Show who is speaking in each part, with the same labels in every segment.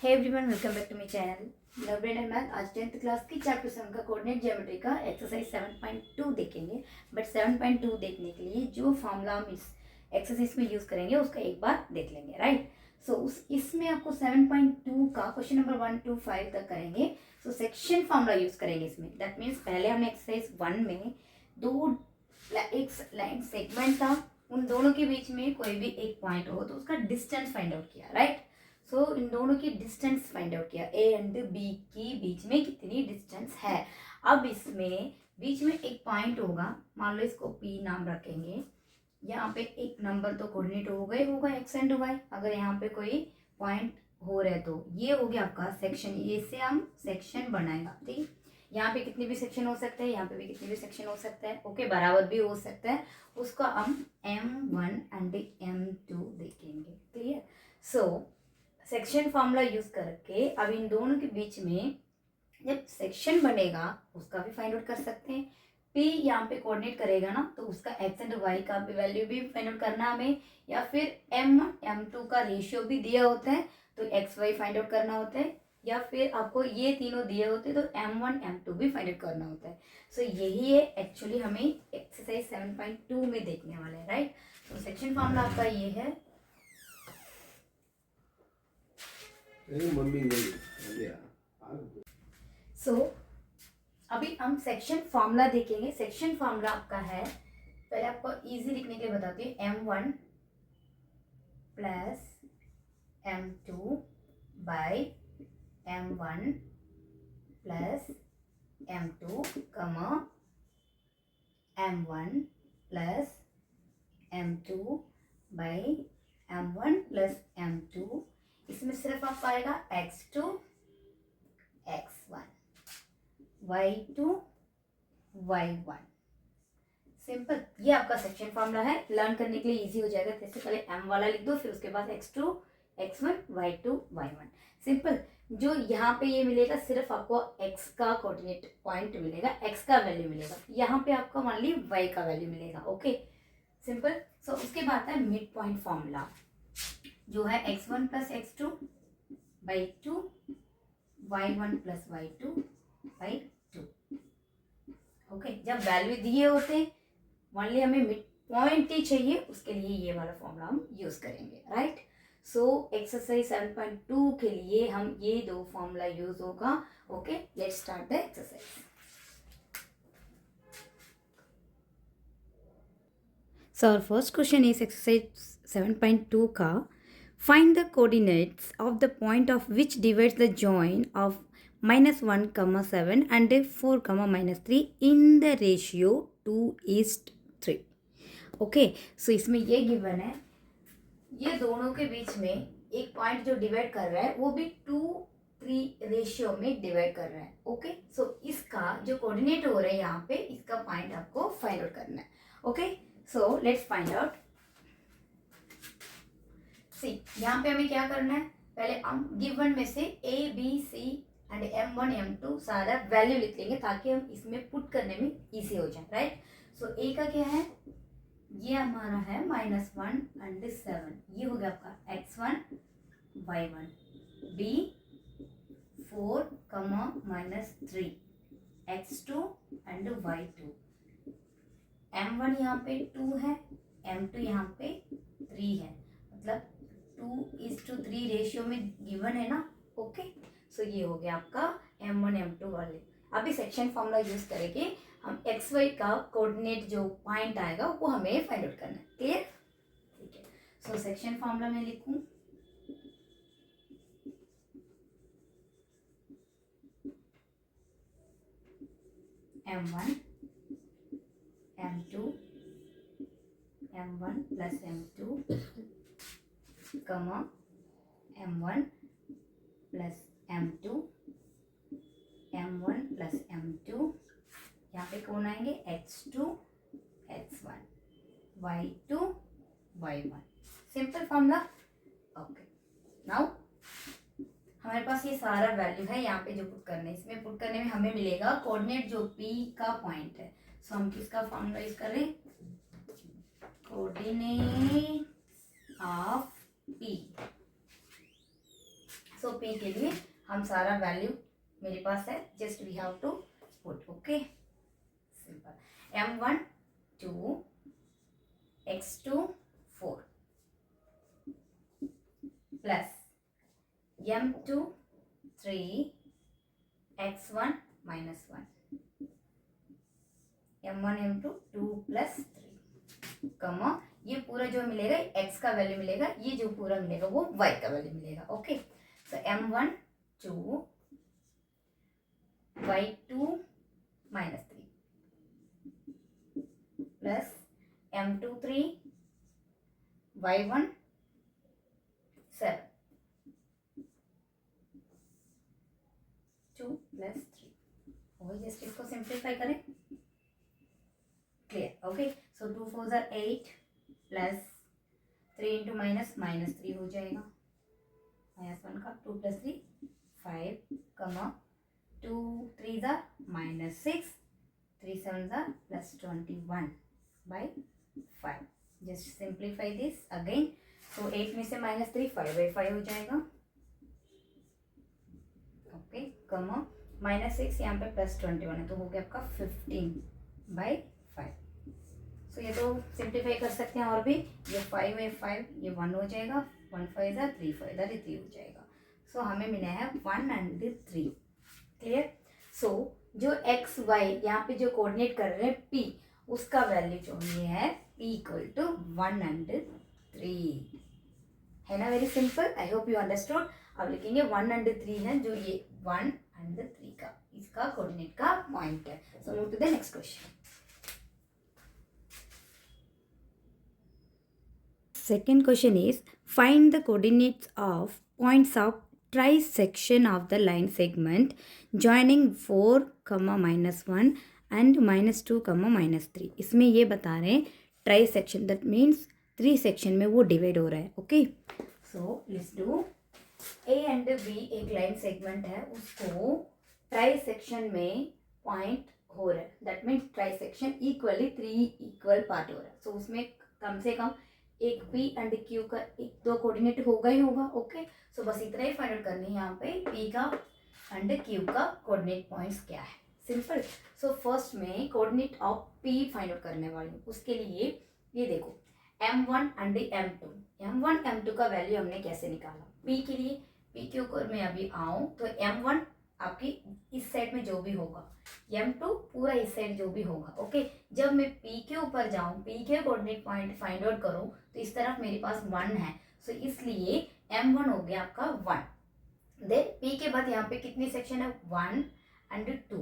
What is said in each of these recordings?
Speaker 1: Hey everyone, welcome back to my channel love brain and math. आज 10th class की chapter 7 का coordinate geometry का exercise 7.2 देखेंगे। But 7.2 देखने के लिए जो फॉर्मूला हम इस एक्सरसाइज में यूज करेंगे उसका एक बार देख लेंगे, राइट। सो इसमें आपको 7.2 का क्वेश्चन नंबर 1 to 5 तक करेंगे। सो सेक्शन फॉर्मूला यूज करेंगे इसमें। दैट मीन्स पहले हमने एक्सरसाइज 1 में दो एक लाइन सेगमेंट था, उन दोनों के बीच में कोई भी एक पॉइंट हो तो उसका डिस्टेंस फाइंड आउट किया, राइट। सो इन दोनों की डिस्टेंस फाइंड आउट किया, ए एंड बी की बीच में कितनी डिस्टेंस है। अब इसमें बीच में एक पॉइंट होगा, मान लो इसको पी नाम रखेंगे। यहाँ पे एक नंबर तो कोऑर्डिनेट होगा एक्स एंड वाई। अगर यहाँ पे कोई पॉइंट हो रहा है तो ये हो गया आपका सेक्शन। ये से हम सेक्शन बनाएगा, ठीक। यहाँ पे कितने भी सेक्शन हो सकते हैं, यहाँ पे भी कितने भी सेक्शन हो सकता है, ओके, बराबर भी हो सकता है। उसका हम M1 एंड M2 देखेंगे, clear. So section formula use करके अब इन दोनों के बीच में जब सेक्शन बनेगा उसका भी फाइंड आउट कर सकते हैं। P यहाँ पे कोऑर्डिनेट करेगा ना, तो उसका एक्स एंड वाई का भी वैल्यू भी फाइंड आउट करना हमें, या फिर M2 का रेशियो भी दिया होता है तो एक्स वाई फाइंड आउट करना होता है, या फिर आपको ये तीनों दिए होते हैं तो M1 M2 भी फाइंड आउट करना होता है। सो यही है एक्चुअली हमें एक्सरसाइज 7.2 में देखने वाले हैं, राइट। तो सेक्शन फॉर्मूला आपका ये है। सो अभी हम सेक्शन फॉर्मूला देखेंगे। सेक्शन फॉर्मूला आपका है, पहले आपको इजी लिखने के लिए बताती हूँ, M1 plus M2 by M1 plus M2 कमा M1 plus M2 by M1 plus M2। इसमें सिर्फ आपका आएगा x2 x1 y2 y1। Simple, ये आपका सेक्शन फॉर्मूला है। लर्न करने के लिए इजी हो जाएगा। जैसे पहले m वाला लिख दो, फिर उसके बाद x2 x1 y2 y1। Simple. जो यहाँ पे ये मिलेगा सिर्फ आपको x का कोऑर्डिनेट पॉइंट मिलेगा, x का वैल्यू मिलेगा। यहाँ पे आपको ओनली y का वैल्यू मिलेगा, ओके, सिंपल। सो उसके बाद है मिड पॉइंट फॉर्मूला, जो है x1 plus x2 by 2 y1 plus y2 by 2, okay. जब वैल्यू दिए होते ओनली हमें मिड पॉइंट ही चाहिए, उसके लिए ये वाला फॉर्मूला हम यूज करेंगे, राइट। सो एक्सरसाइज 7.2 के लिए हम ये दो फॉर्मूला यूज होगा, okay. Let's start the exercise. So our first question is exercise 7.2 का find the coordinates of the point of which divides the join of -1, 7 and 4, -3 in the ratio 2:3। Okay, so इसमें ये given है, ये दोनों के बीच में एक पॉइंट जो डिवाइड कर रहा है वो भी 2:3 रेशियो में डिवाइड कर रहा है, ओके। सो इसका जो कोऑर्डिनेट हो रहा है यहाँ पे, इसका पॉइंट आपको फाइंड आउट करना है, okay. So let's find out. See, यहाँ पे हमें क्या करना है, पहले हम गिवन में से A B C and M1 M2 सारा वैल्यू लिख लेंगे ताकि हम इसमें पुट करने में इजी हो जाए, राइट। सो A का क्या है, ये हमारा है -1 एंड 7, ये हो गया आपका x1 y1। B 4, -3 x2 and y2। M1 यहाँ पे 2 है, M2 यहाँ पे 3 है, मतलब 2:3 रेशियो में गिवन है ना, ओके। सो ये हो गया आपका M1 M2 वाले। अभी सेक्शन फॉर्मूला यूज करेंगे हम, एक्स वाई का कोऑर्डिनेट जो पॉइंट आएगा वो हमें फाइंड आउट करना है, क्लियर, ठीक है। सो सेक्शन फॉर्मूला में लिखूं M1 M2 M1 plus M2 कमा M1 plus M2 M1 plus M2। यहाँ पे कौन आएंगे, x2 x1 y2 y1। Simple formula, okay. Now हमारे पास ये सारा वैल्यू है यहाँ पे जो पुट करने, इसमें पुट करने में हमें मिलेगा कोऑर्डिनेट जो P का पॉइंट है। सो हम किसका फॉर्मूला यूज कर रहे हैं, coordinate of P। So P के लिए हम सारा वैल्यू मेरे पास है, just we have to put, okay simple. m1 2, x2 4 plus m2 3, x1 minus 1, m1 m2 2 plus 3 कमा ये पूरा जो मिलेगा x का वैल्यू मिलेगा, ये जो पूरा मिलेगा वो y का वैल्यू मिलेगा, ओके। सो m1 2, y2 minus 3 plus m2 3, y1 7 2 plus 3 और जस्ट इसको सिंप्लीफाई करें, clear, okay. So 2 4 are 8 plus 3 into minus minus 3 हो जाएगा, माइनस 1 का 2 प्लस 3 5 कमा 2 3 are minus 6, 3 7 are plus 21 by 5। Just simplify this again. तो 8 में से माइनस 3 5/5 हो जाएगा, ओके कमा माइनस 6 यहाँ पे प्लस 21 है तो हो गया आपका 15/5। सो ये तो सिंप्लीफाई कर सकते हैं और भी, ये 5 है 5, ये 1 हो जाएगा, 1 5 है 3 5 है 3 हो जाएगा। सो हमें मिला है 103, क्लियर। सो जो एक्स वाई यहाँ पे जो कोऑर्डिनेट कर रहे हैं पी, उसका वैल्यू जो ये है p इक्वल टू 103 है ना, very simple. I hope you understood. अब लिखेंगे 103 है जो ये 103 का इसका कोऑर्डिनेट का पॉइंट है। So move to the next question. Second question is find the coordinates of points of trisection of the line segment joining 4, -1 and -2, -3। इसमें ये बता रहे हैं trisection, that means 3 section में वो डिवाइड हो रहा है, okay. So let's do A and B एक लाइन सेगमेंट है, उसको ट्राई सेक्शन में पॉइंट हो रहा है, that means trisection equally 3 equal part हो रहा है। सो उसमें कम से कम एक P एंड Q का एक 2 कोऑर्डिनेट होगा ही होगा, ओके। सो बस इतना ही फाइंड आउट करनी है यहाँ पे P का एंड Q का कोऑर्डिनेट पॉइंट्स क्या है, सिंपल। सो फर्स्ट में coordinate of P find out करने वाली हूँ। उसके लिए ये देखो M1 एंड M1 M2 का वैल्यू हमने कैसे निकाला P के लिए। P के ऊपर मैं अभी आऊँ तो M1 आपकी इस साइड में जो भी होगा, M2 पूरा इस साइड जो भी होगा, ओके। जब मैं P के ऊपर जाऊं, P के कोऑर्डिनेट पॉइंट फाइंड आउट करूं तो इस तरफ मेरे पास 1 है, सो इसलिए M1 हो गया आपका 1। देन P के बाद यहाँ पे कितनी सेक्शन है 1 एंड 2,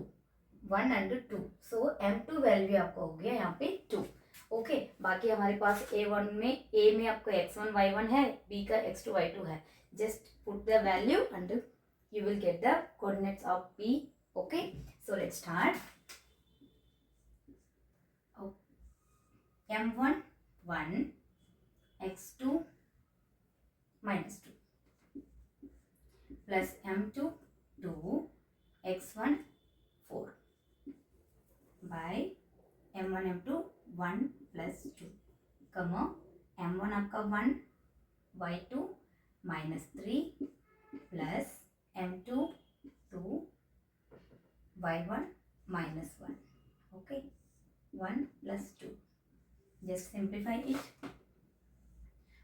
Speaker 1: सो M2 वैल्यू आपका हो गया यहाँ पे 2, ओके। बाकी हमारे पास A1 में A में आपका x1 y1 है, B का x2 y2 है। Just put the value and you will get the coordinates of P, okay। So let's start. M1 1, x2 -2 plus M2 2, x1 4 by M1 M2 1 plus 2 कमा M1 आपका 1, y2 -3 plus M2 2, y1 -1, okay, 1 plus 2। just simplify it,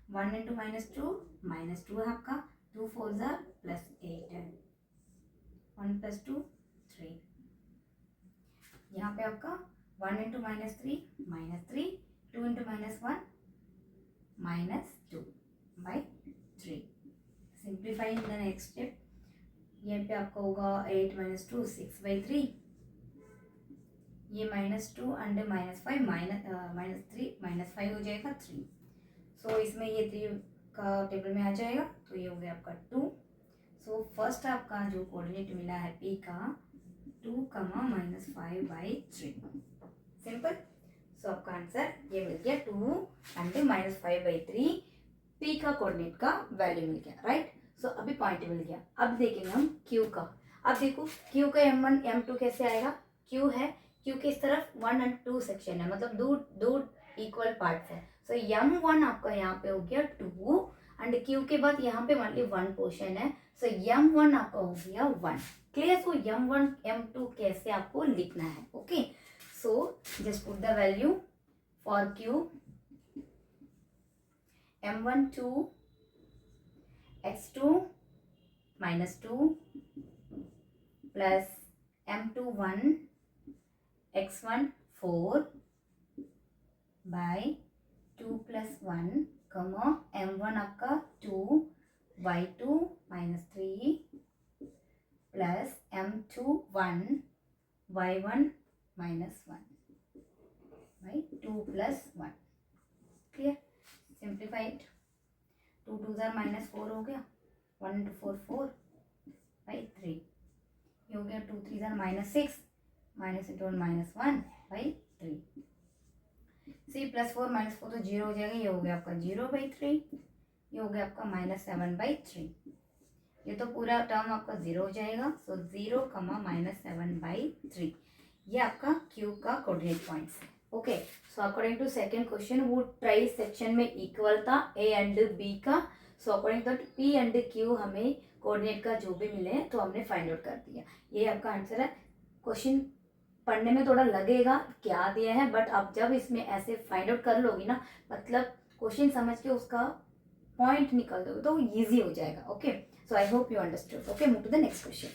Speaker 1: 1 into -2 -2 है आपका, 2 4s are +8 है, 1 plus 2 3। यहाँ पे आपका 1 into -3 -3, 2 into -1 -2 by 3। Simplify in the next step, यहाँ पे आपका होगा 8 - 2 6/3, ये -2 एंड -5 -3 -5 हो जाएगा 3। सो इसमें ये 3 का टेबल में आ जाएगा तो ये हो गया आपका 2। सो फर्स्ट आपका जो कोऑर्डिनेट मिला है P का 2, -5/3, सिंपल। सो आपका आंसर ये मिल गया 2 एंड -5/3 P का कोऑर्डिनेट का वैल्यू मिल गया, राइट। सो अभी पॉइंट मिल गया। अब देखेंगे हम Q का। अब देखो Q का M1 M2 कैसे आएगा, Q है, Q के इस तरफ 1 एंड 2 सेक्शन है, मतलब दो इक्वल पार्ट्स है। सो M1 आपका यहाँ पे हो गया 2 एंड Q के बाद यहाँ पे ओनली 1 पोर्शन है, सो m1 आपका हो गया 1. क्लियर. सो m1 m2 कैसे आपको लिखना है. Okay. So just put the value for q. m1 2, x2 -2 plus m2 1, x1 4 by 2 plus 1, comma m1 आपका 2 y2 -3 plus m2 1 y1 -1 by 2 plus 1. Clear. Simplify it. 2 2 are -4 हो गया. 1 into 4 4 by 3. ये हो गया. 2 3 are -6 -1 -1 by 3. सी +4 -4 तो 0 हो जाएगा. ये हो गया आपका 0/3. ये हो गया आपका -7/3. ये तो पूरा टर्म आपका 0 हो जाएगा. सो 0, -7/3. ये आपका क्यू का कोऑर्डिनेट पॉइंट्स है. Okay. So according to second question वो ट्राई सेक्शन में इक्वल था ए एंड बी का. So according to P and Q हमें कोऑर्डिनेट का जो भी मिले तो हमने फाइंड आउट कर दिया. ये आपका आंसर है. क्वेश्चन पढ़ने में थोड़ा लगेगा क्या दिया है, बट आप जब इसमें ऐसे फाइंड आउट कर लोगी ना, मतलब क्वेश्चन समझ के उसका पॉइंट निकाल दोगे तो इजी हो जाएगा. Okay. So I hope you understood. Okay. Move to the next question.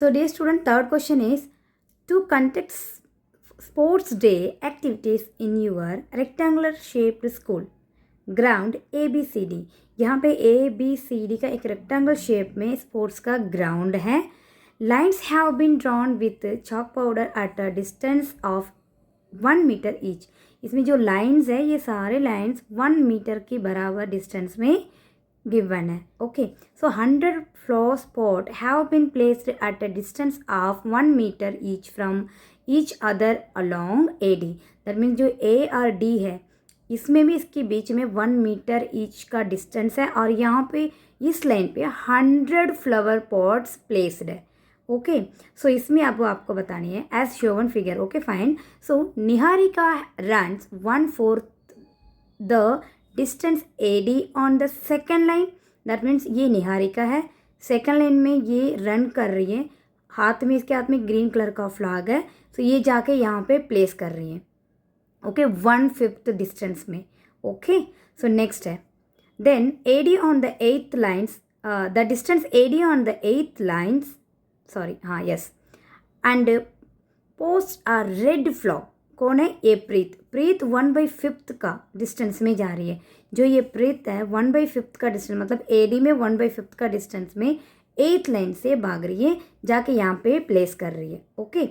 Speaker 1: So dear student, third question is to conduct sports day activities in your rectangular shaped school. Ground ABCD. यहाँ पे ABCD का एक rectangle shape में sports का ground है. Lines have been drawn with chalk powder at a distance of 1 metre each. इसमें जो lines है ये सारे लाइन्स 1 मीटर की बराबर डिस्टेंस में given है. Okay. So 100 flower spot have been placed at a distance of 1 meter each from each other along AD. That means जो A और D है इसमें भी इसके बीच में 1 मीटर ईच का डिस्टेंस है और यहाँ पे इस लाइन पे 100 फ्लावर पॉट्स प्लेस्ड है. ओके. सो इसमें अब आपको बतानी है as shown figure. Okay fine. So Niharika runs 1/4 the distance AD on the second line. That means ये निहारिका है. सेकेंड लाइन में ये रन कर रही है. हाथ में इसके हाथ में ग्रीन कलर का फ्लैग है. सो ये जाके यहाँ पे प्लेस कर रही है. ओके. 1/5 डिस्टेंस में. ओके. सो नेक्स्ट है then AD on the 8th lines. The distance AD on the 8th lines. Sorry. हाँ yes. And post a red flag. कौन है ये? प्रीत. प्रीत 1/5 का डिस्टेंस में जा रही है. जो ये प्रीत है 1/5 का डिस्टेंस मतलब AD में 1/5 का डिस्टेंस में 8th लाइन से भाग रही है, जाके यहाँ पे प्लेस कर रही है. Okay.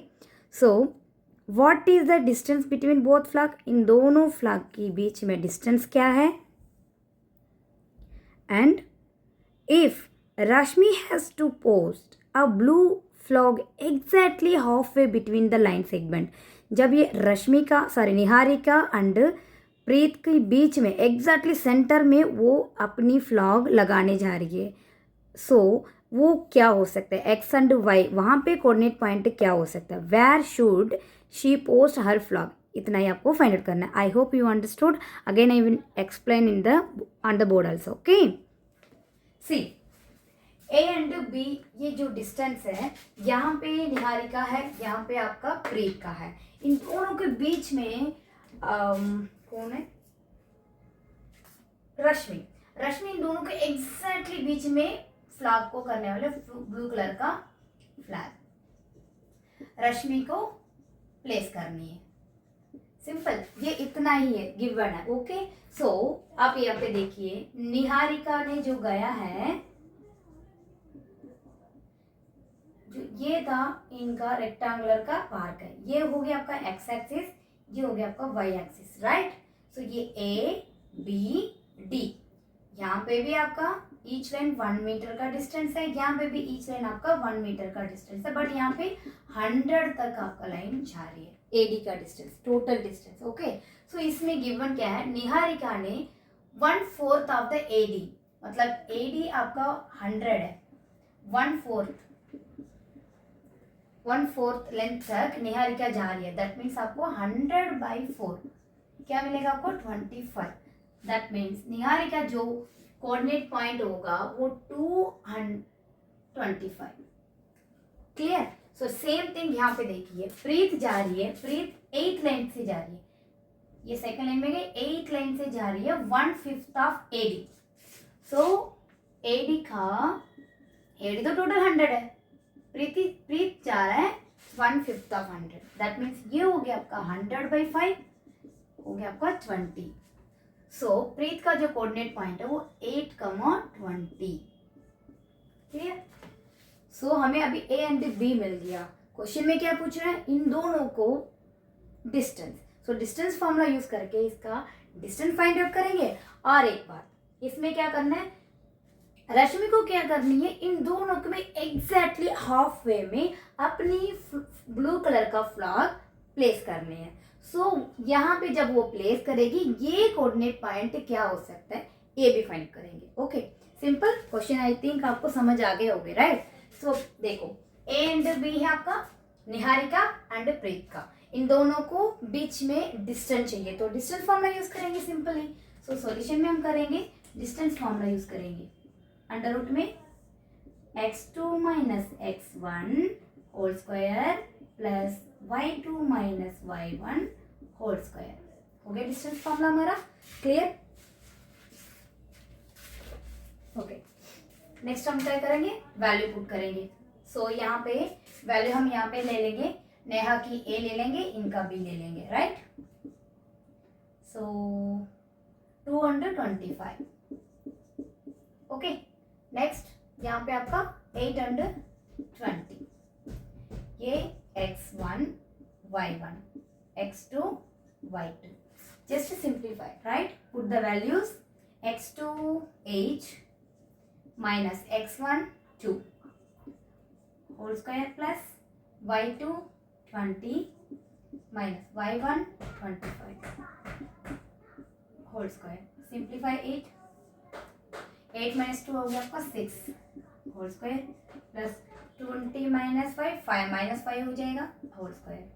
Speaker 1: So what is the distance between both flag. इन दोनों फ्लैग के बीच में डिस्टेंस क्या है. And if Rashmi has to post a blue flag exactly half way between the line segment. जब ये रश्मि का निहारिका एंड प्रीत के बीच में एग्जैक्टली सेंटर में वो अपनी फ्लॉग लगाने जा रही है. सो वो क्या हो सकता है. एक्स एंड वाई वहाँ पे कोऑर्डिनेट पॉइंट क्या हो सकता है. Where should she post her flag. इतना ही आपको फाइंड आउट करना है. I hope you understood. Again I will explain in the on the board also. Okay. See A and B ये जो डिस्टेंस है यहाँ पे निहारिका है, यहाँ पे आपका प्रीत का है. इन दोनों के बीच में कौन है. रश्मि. रश्मि इन दोनों के एग्जैक्टली बीच में फ्लैग को करने वाले ब्लू कलर का फ्लैग रश्मि को प्लेस करनी है. सिंपल. ये इतना ही है गिवन है. ओके. सो आप यहाँ पे देखिए निहारिका ने जो गया है जो ये था इनका रेक्टेंगुलर का पार्क है. ये हो गया आपका एक्स एक्सिस, ये हो गया आपका वाई एक्सिस. राइट. सो ये A B D. यहाँ पे भी आपका ईच लाइन 1 मीटर का डिस्टेंस है. यहाँ पे भी ईच लाइन आपका 1 मीटर का डिस्टेंस है. बट यहाँ पे 100 तक आपका लाइन जा रही है. AD का distance total distance. Okay. So इसमें गिवन क्या है. निहारिका ने 1/4 ऑफ द AD मतलब AD आपका 100 है. 1/4 लेंथ तक निहारिका जा रही है. दैट मीन्स आपको 100/4 क्या मिलेगा आपको 25. दैट मीन्स निहारिका जो कोऑर्डिनेट पॉइंट होगा वो 225। क्लियर। सो सेम थिंग यहाँ पे देखिए, प्रीत जा रही है, प्रीत 8 लाइन से जा रही है, ये सेकंड लाइन में गई, 8 लाइन से जा रही है 1/5 ऑफ एडी। सो एडी तो टोटल 100 है, प्रीत जा रहा है 1/5 ऑफ 100, दैट मीन्स ये हो गया आपका 100/5, हो गया आपका 20। सो प्रीत का जो कोऑर्डिनेट पॉइंट है वो 8,20। क्लियर। सो हमें अभी ए एंड बी मिल गया। क्वेश्चन में क्या पूछ रहा है, इन दोनों को distance, so distance formula use करके इसका डिस्टेंस फाइंड आउट करेंगे। और एक बात इसमें क्या करना है, रश्मि को क्या करनी है, इन दोनों को में एग्जैक्टली हाफ वे में अपनी ब्लू कलर का फ्लैग प्लेस करने हैं। सो यहाँ पे जब वो प्लेस करेगी, ये कोऑर्डिनेट पॉइंट क्या हो सकता है, ये भी फाइंड करेंगे। Okay, simple question, I think आपको समझ आ गए होंगे, राइट। सो देखो ए एंड बी है आपका निहारिका एंड प्रीत का, इन दोनों को बीच में डिस्टेंस चाहिए, तो डिस्टेंस फॉर्मूला यूज करेंगे सिंपली। सो सॉल्यूशन में हम करेंगे डिस्टेंस फॉर्मूला यूज करेंगे, अंडर रूट में x2 minus x1 whole square plus y2 minus y1 whole square, हो गया डिस्टेंस फॉर्मूला हमारा। क्लियर। ओके, नेक्स्ट हम क्या करेंगे, वैल्यू पुट करेंगे। सो यहाँ पे वैल्यू हम यहाँ पे ले लेंगे, नेहा की ए ले लेंगे, इनका बी ले लेंगे, राइट। सो 225। ओके, नेक्स्ट यहाँ पे आपका 820, ये x1 y1 x2 y2, just simplify, right. Put the values, x2 8 minus x1 2 whole square plus y2 20 minus y1 25 whole square, simplify 8 minus 2 हो गया आपका 6 whole square plus 20 minus 5 minus 5 हो जाएगा whole square,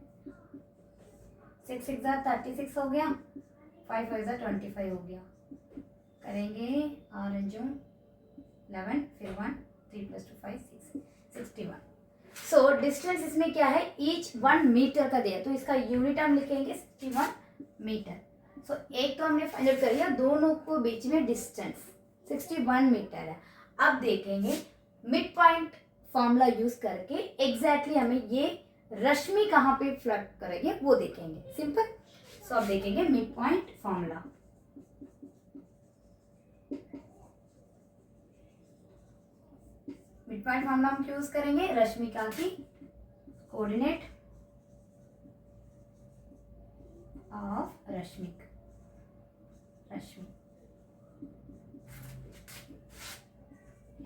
Speaker 1: 6 6 36 हो गया, 5 5 25 हो गया, करेंगे और जो 11 फिर 1 3 + 2 5 6 61। सो डिस्टेंस इसमें क्या है, ईच 1 मीटर का दिया, तो इसका यूनिट हम लिखेंगे 61 मीटर। सो एक तो हमने फाइंड आउट कर लिया, दोनों को बीच में डिस्टेंस 61 मीटर है। अब देखेंगे मिड पॉइंट फॉर्मूला यूज करके एग्जैक्टली हमें ये रश्मि कहाँ पे फ्लड करेंगे वो देखेंगे, सिंपल। सो अब देखेंगे mid point formula. Mid point formula हम यूज करेंगे, रश्मिका की coordinate of Rashmi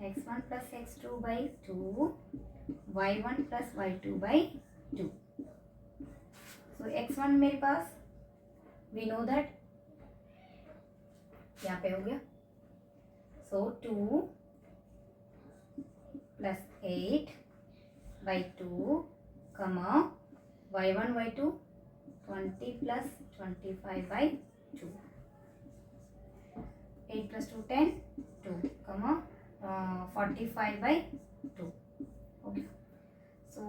Speaker 1: x1 plus x2 by 2 y1 plus y2 by 2। so x1 मेरे पास we know that यहाँ पे हो गया, so 2 plus 8 by 2 comma y1 y2 20 plus 25 by 2, 8 plus 2 10 2 comma 45 by 2। Okay, सो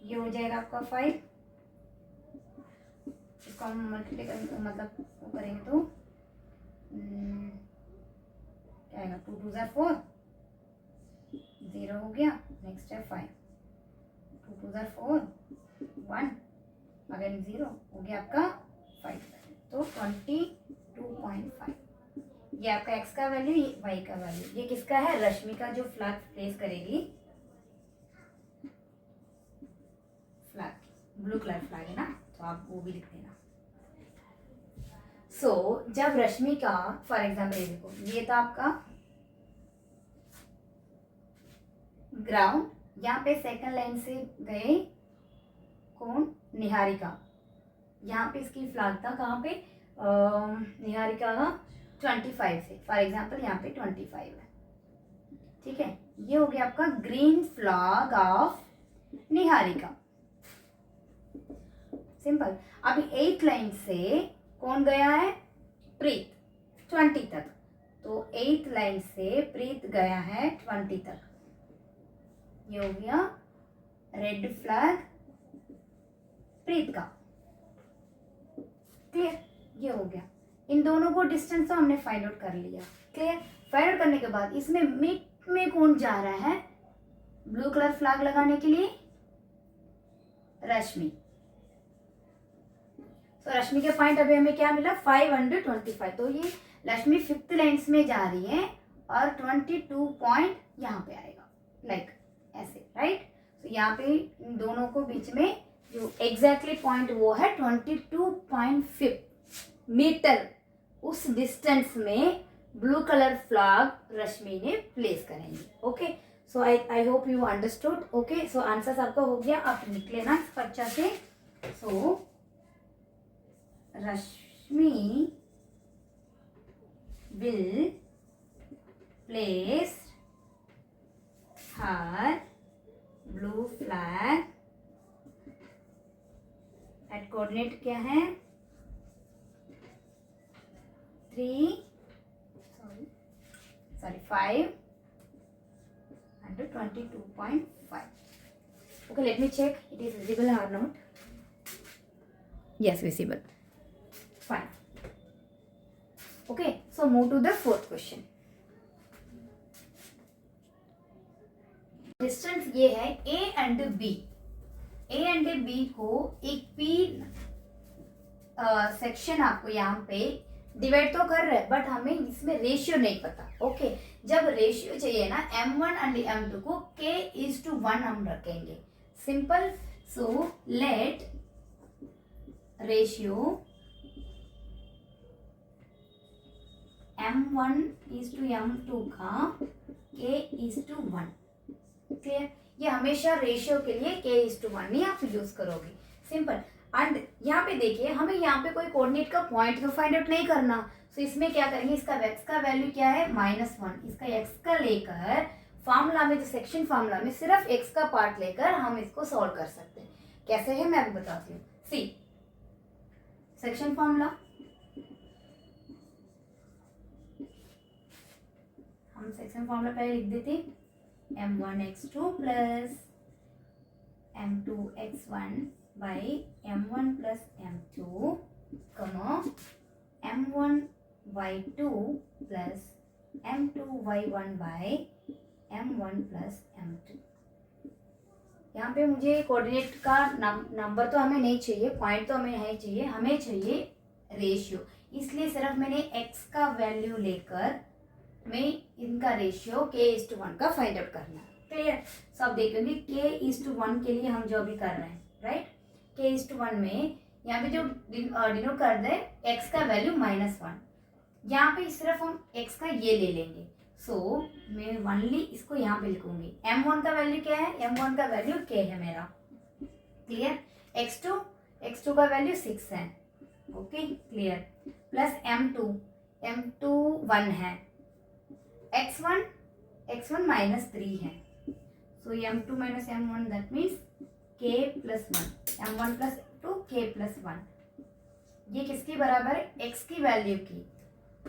Speaker 1: ये हो जाएगा आपका 5, इसको हम मल्टीप्लाई करेंगे, मतलब वो करेंगे तो क्या आएगा, 2 2 4 0 हो गया, नेक्स्ट है 5 2 2 4 1 अगेन 0 हो गया आपका 5, तो 22.5। ये आपका x का वैल्यू, ये y का वैल्यू, ये किसका है, रश्मि का जो फ्लैग प्लेस करेगी, फ्लैग ब्लू कलर फ्लैग है ना, तो आप वो भी लिख देना। सो जब रश्मि का फॉर एग्जाम्पल देखो, ये था आपका ग्राउंड, यहाँ पे सेकंड लाइन से गए कौन, निहारिका, यहाँ पे इसकी फ्लैग था कहाँ पे, निहारिका का 25 से, फॉर एग्जाम्पल यहाँ पे 25 है, ठीक है। ये हो गया आपका green flag of Niharika, simple. अभी 8 लाइन से कौन गया है, प्रीत, 20 तक, तो 8th लाइन से प्रीत गया है 20 तक। ये हो गया रेड फ्लैग प्रीत का। क्लियर, ये हो गया। इन दोनों को डिस्टेंस तो हमने फाइंड आउट कर लिया। क्लियर, फाइंड आउट करने के बाद इसमें मिड में कौन जा रहा है ब्लू कलर फ्लैग लगाने के लिए? रश्मि। तो रश्मि के पॉइंट अभी हमें क्या मिला? 525। तो ये रश्मि 5th लाइन्स में जा रही है और 22 पॉइंट यहाँ पे आएगा, लाइक ऐसे, राइट। तो यहाँ पे इन दोनों को बीच में जो एग्जैक्टली पॉइंट वो है 22.5 मीटर। उस डिस्टेंस में ब्लू कलर फ्लैग रश्मि ने प्लेस करेंगे। Okay, so I hope you understood. Okay, so answer आपका हो गया, आप निकले ना इस पर्चा से। सो रश्मि will place her blue flag at coordinate क्या है? 5 and 22.5. Okay, let me check it is visible or not. Yes, visible. Fine. Okay, so move to the 4th question. Distance ये है A and B। A and B को एक P section आपको यहाँ पे divide तो कर रहे हैं, बट हमें इसमें रेशियो नहीं पता। ओके, जब रेशियो चाहिए ना M1 एंड M2 को K:1 हम रखेंगे। Simple, so let ratio M1:M2 का K:1। क्लियर, ये हमेशा रेशियो के लिए K:1 ही आप यूज करोगे। सिंपल। एंड यहाँ पे देखिए, हमें यहाँ पे कोई कोऑर्डिनेट का पॉइंट तो फाइंड आउट नहीं करना। सो इसमें क्या करेंगे, इसका x का वैल्यू क्या है? -1। इसका x का लेकर फार्मूला में, जो सेक्शन फार्मूला में सिर्फ x का पार्ट लेकर हम इसको सॉल्व कर सकते हैं। कैसे है मैं आपको बताती हूँ। सी, सेक्शन फार्मूला हम सेक्शन फार्मूला पहले लिख देते। M1x2 plus M2x1 by M1 plus M2 कमा M1y2 plus M2y1 by M1 plus M2। यहाँ पे मुझे कोऑर्डिनेट का नंबर तो हमें नहीं चाहिए, पॉइंट तो हमें नहीं चाहिए, हमें चाहिए रेशियो। इसलिए सिर्फ मैंने x का वैल्यू लेकर मैं इनका रेशियो K:1 का फाइंड आउट करना है। क्लियर, सब देखेंगे K:1 के लिए हम जो भी कर रहे हैं, राइट। K:1 में यहाँ पे जो डिनोट कर दे x का वैल्यू -1, यहाँ पे सिर्फ हम x का ये ले लेंगे। सो मैं ओनली इसको यहाँ पे लिखूंगी। M1 का वैल्यू क्या है? M1 का वैल्यू K है मेरा। क्लियर, x2 का वैल्यू 6 है। ओके, क्लियर, प्लस M2 1 है, x1 -3 है। सो M2 - M1 that means K+1, M1 + 2 K+1। ये किसकी बराबर है? x की वैल्यू की।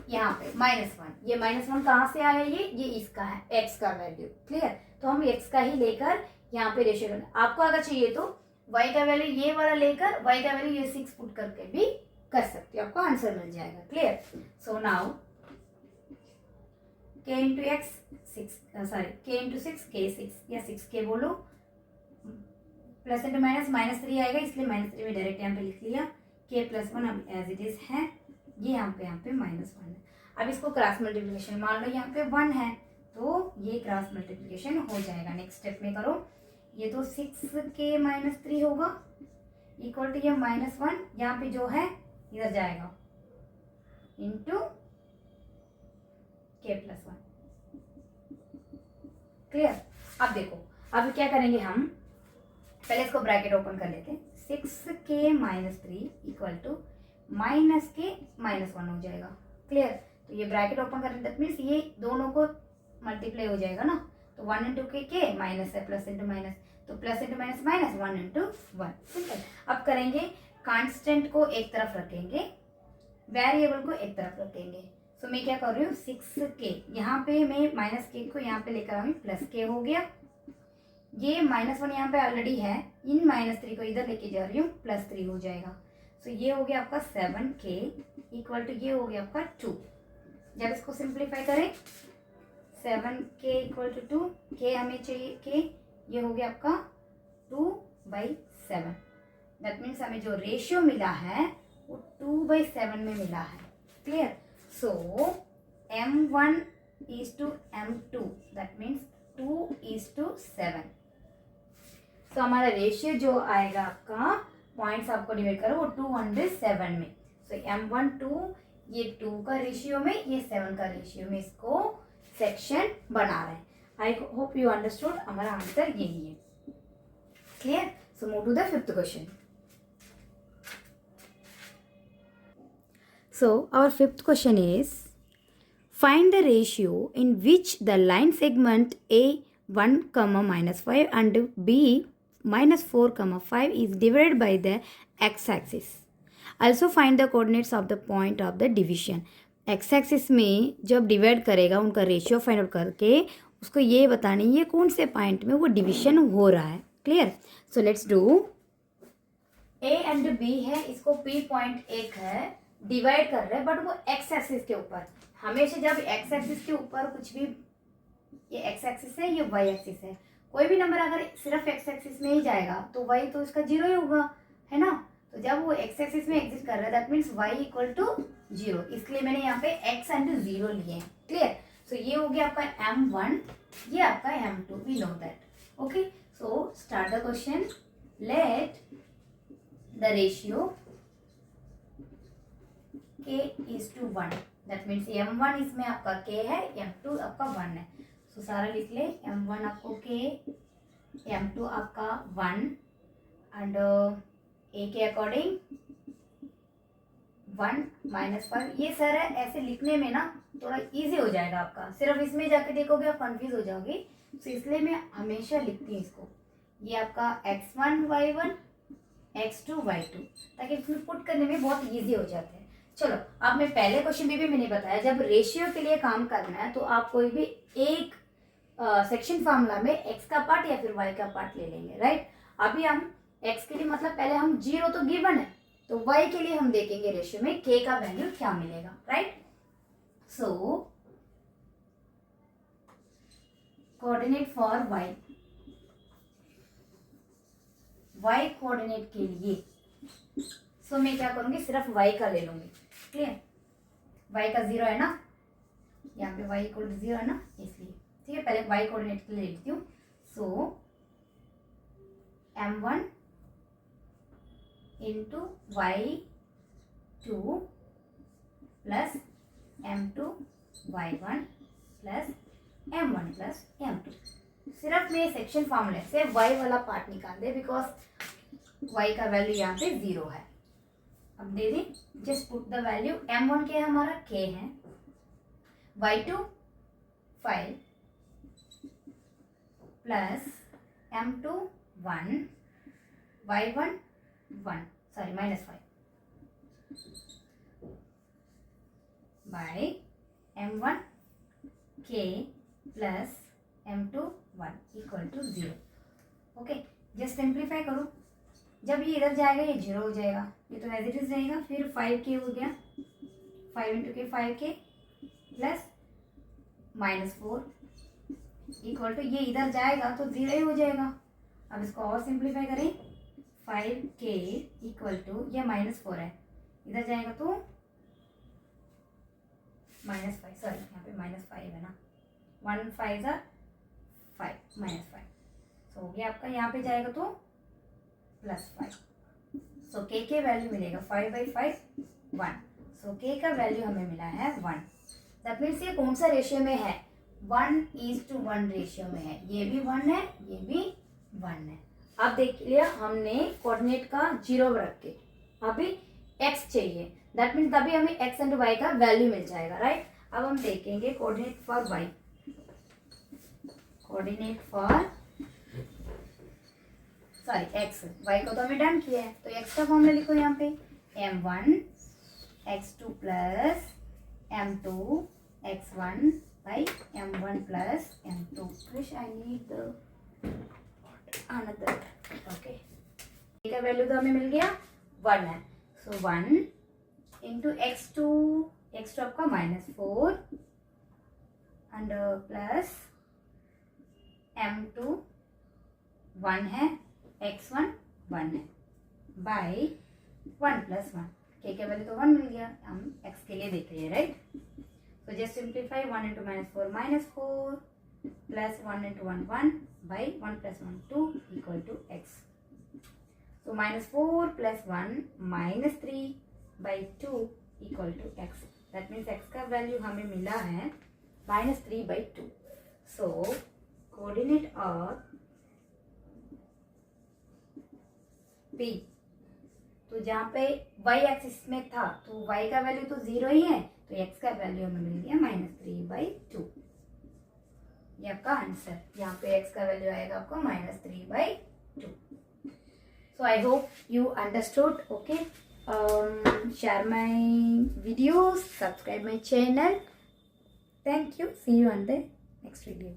Speaker 1: यहाँ पे -1, ये -1 कहाँ से आया? ये इसका है, x का वैल्यू। क्लियर, तो हम x का ही लेकर यहाँ पे रेशियो करना। आपको अगर चाहिए तो y का वैल्यू ये वाला लेकर y का वैल्यू ये 6 पुट करके भी कर सकते हो, आपको आंसर मिल जाएगा। Clear, so now K into x 6, K into 6 K6 या 6K बोलो, प्लस इंटू माइनस -3 आएगा, इसलिए -3 में डायरेक्ट यहाँ पे लिख लिया। K+1 अब एज इट इज है, ये यहाँ पे -1 है। अब इसको क्रॉस मल्टीप्लिकेशन मान लो, यहाँ पे 1 है तो ये क्रॉस मल्टीप्लिकेशन हो जाएगा। नेक्स्ट स्टेप में करो, ये तो 6K - 3 होगा इक्वल टू ये -1, यहाँ पे जो है इधर जाएगा इंटू K+1। क्लियर, अब देखो, अब क्या करेंगे हम, पहले इसको ब्रैकेट ओपन कर लेते हैं। 6K - 3 इक्वल टू -K -1 हो जाएगा। क्लियर, तो ये ब्रैकेट ओपन कर, दैट मीन्स ये दोनों को मल्टीप्लाई हो जाएगा ना, तो 1 इंटू K माइनस है, प्लस इंटू माइनस, तो plus into minus minus, 1 into 1। Simple. अब करेंगे, कांस्टेंट को एक तरफ रखेंगे, वेरिएबल को एक तरफ रखेंगे। सो मैं क्या कर रही हूँ 6k, यहाँ पे मैं माइनस के को यहाँ पे लेकर आऊँगी, प्लस के हो गया, ये -1 यहाँ पे ऑलरेडी है, इन -3 को इधर लेके जा रही हूँ, +3 हो जाएगा। सो ये हो गया आपका 7k इक्वल टू ये हो गया आपका 2। जब इसको सिंप्लीफाई करें 7k इक्वल टू 2, k हमें चाहिए k, ये हो गया आपका 2/7। दैट मीन्स हमें जो रेशियो मिला है वो 2/7 में मिला है। Clear? So m1 is to m2, that means 2:7। तो हमारा रेशियो जो आएगा आपका, पॉइंट्स आपको डिवाइड करो वो 207 में। सो m1 2, ये 2 का रेशियो में, ये 7 का रेशियो में इसको सेक्शन बना रहे हैं। I hope you understood. हमारा आंसर यही है। Clear? So move to the 5th question. So our 5th question is, find the ratio in which the line segment A 1, -5 and B -4, 5 is divided by the x-axis. Also find the coordinates of the point of the division. x-axis में जब divide करेगा उनका ratio find out करके उसको ये बताना ये कौन से पॉइंट में वो डिविजन हो रहा है। Clear? So let's do. A and B है, इसको P पॉइंट एक है, डिवाइड कर रहे हैं, बट वो एक्स एक्सिस के ऊपर। हमेशा जब एक्स एक्सिस के ऊपर कुछ भी, ये एक्स एक्सिस है, ये वाई एक्सिस है, कोई भी नंबर अगर सिर्फ एक्स एक्सिस में ही जाएगा तो वाई तो इसका 0 ही होगा, है ना। तो जब वो एक्स एक्सिस में एग्जिस्ट कर रहा है that means Y equal to 0, इसलिए मैंने यहाँ पे एक्स एंड 0 लिए हैं। क्लियर? सो ये हो गया आपका m1, ये आपका m2, we know that. Okay, so start the question. Let the ratio k is to 1, that means m1 इसमें आपका k है, m2 आपका 1 है। सो सारा लिख ले, m1 आपको k, m2 आपका 1 एंड a के अकॉर्डिंग 1 -5। ये सर है, ऐसे लिखने में ना थोड़ा इजी हो जाएगा आपका, सिर्फ इसमें जाके देखोगे आप कंफ्यूज हो जाओगे। तो इसलिए मैं हमेशा लिखती हूँ इसको, ये आपका x1 y1 x2 y2, ताकि इसमें पुट करने में बहुत इजी हो जाता है। चलो, अब मैं पहले क्वेश्चन में भी मैंने बताया, जब रेशियो के लिए काम करना है तो आप कोई भी एक सेक्शन फार्मूला में x का पार्ट या फिर y का पार्ट ले लेंगे, राइट। अभी हम x के लिए मतलब पहले हम 0 तो गिवन है, तो y के लिए हम देखेंगे रेशियो में k का वैल्यू क्या मिलेगा, right. So coordinate for y coordinate के लिए सो मैं क्या करूंगी, सिर्फ y का ले लूंगी। क्लियर? y का 0 है ना, यहाँ पे y इक्वल टू 0 है ना, इसलिए ठीक है। पहले y कोऑर्डिनेट के लिए लिखती हूँ। सो m1 into y2 plus m2 y1 plus m1 plus m2। सिर्फ मैं सेक्शन फॉर्मूले से y वाला पार्ट निकाल दे, बिकॉज y का वैल्यू यहाँ पे 0 है। अब दे दें, just put the value, m1 क्या है हमारा k है, y2 5 plus m2 1 y1 1 sorry -5 by m1 k plus m2 1 equal to 0। Okay, just simplify करो, जब ये इधर जाएगा ये 0 हो जाएगा, ये तो एज इट इज रहेगा। फिर 5k हो गया, 5 इंटू के 5k प्लस -4 इक्वल टू, ये इधर जाएगा तो 0 ही हो जाएगा। अब इसको और सिंप्लीफाई करें, 5k इक्वल टू, ये -4 है, इधर जाएगा तो -5, सॉरी यहाँ पे -5 है ना, 1 5 5 -5, तो हो गया आपका, यहाँ पे जाएगा तो +5। सो k के वैल्यू मिलेगा 5/5 1। सो k का वैल्यू हमें मिला है 1। दैट मीन्स ये कौन सा रेशियो में है, 1:1 रेशियो में है। ये भी 1 है, ये भी 1 है। अब देख लिया हमने कोऑर्डिनेट का 0 रख के, अभी x चाहिए, दैट मीन्स तभी हमें x एंड y का वैल्यू मिल जाएगा, राइट। अब हम देखेंगे coordinate for y, coordinate for sorry x, y को तो हमें डन किया है, तो x का फॉर्मूला लिखो यहाँ पे, m1 x2 plus m2 x1 by m1 plus m2. Krish, I need the another. Okay, का वैल्यू तो हमें मिल गया 1 है, सो 1 इंटू x2 आपका -4 एंड प्लस m2 1 है, x1 1 है, बाय 1 प्लस 1. के का वैल्यू तो 1 मिल गया, हम x के लिए देख रहे हैं, right. So just simplify 1 into -4 -4 plus 1 into 1 1 by 1 plus 1 2 equal to x. So -4 plus 1 -3 by 2 equal to x. That means x का वैल्यू हमें मिला है -3 by 2. So coordinate of P, तो जहाँ पे y एक्सिस में था तो y का वैल्यू तो 0 ही है, तो x का वैल्यू हमें मिल गया -3 by 2. ये आपका आंसर. यहाँ पे x का वैल्यू आएगा आपको -3 by 2. So I hope you understood. Okay, share my videos, subscribe my channel. Thank you. See you on the next video.